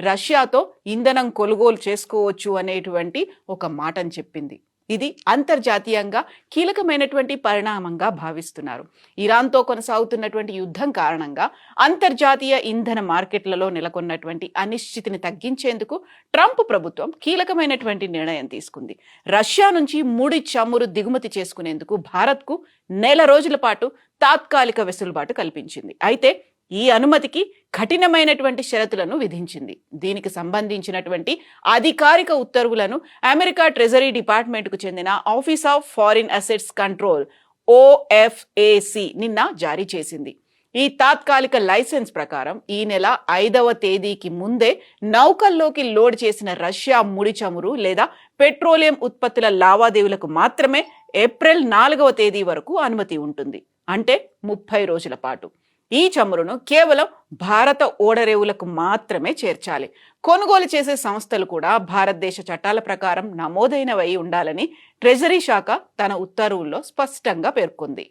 రష్యాతో ఇంధనం కొనుగోలు చేసుకోవచ్చు అనేటువంటి ఒక మాటను చెప్పింది. ఇది అంతర్జాతీయంగా కీలకమైనటువంటి పరిణామంగా భావిస్తున్నారు. ఇరాన్తో కొనసాగుతున్నటువంటి యుద్ధం కారణంగా అంతర్జాతీయ ఇంధన మార్కెట్లలో నెలకొన్నటువంటి అనిశ్చితిని తగ్గించేందుకు ట్రంప్ ప్రభుత్వం కీలకమైనటువంటి నిర్ణయం తీసుకుంది. రష్యా నుంచి ముడి చమురు దిగుమతి చేసుకునేందుకు భారత్కు నెల రోజుల పాటు తాత్కాలిక వెసులుబాటు కల్పించింది. అయితే ఈ అనుమతికి కఠినమైనటువంటి షరతులను విధించింది. దీనికి సంబంధించినటువంటి అధికారిక ఉత్తర్వులను అమెరికా ట్రెజరీ డిపార్ట్మెంట్కు చెందిన office of foreign assets control OFAC నిన్న జారీ చేసింది. ఈ తాత్కాలిక లైసెన్స్ ప్రకారం ఈ నెల 5వ తేదీకి ముందే నౌకల్లోకి లోడ్ చేసిన రష్యా ముడి చమురు లేదా పెట్రోలియం ఉత్పత్తుల లావాదేవీలకు మాత్రమే ఏప్రిల్ 4వ తేదీ వరకు అనుమతి ఉంటుంది. అంటే 30 రోజుల పాటు. ఈ చమురును కేవలం భారత ఓడరేవులకు మాత్రమే చేర్చాలి. కొనుగోలు చేసే సంస్థలు కూడా భారతదేశ చట్టాల ప్రకారం నమోదైనవై ఉండాలని ట్రెజరీ శాఖ తన ఉత్తర్వుల్లో స్పష్టంగా పేర్కొంది.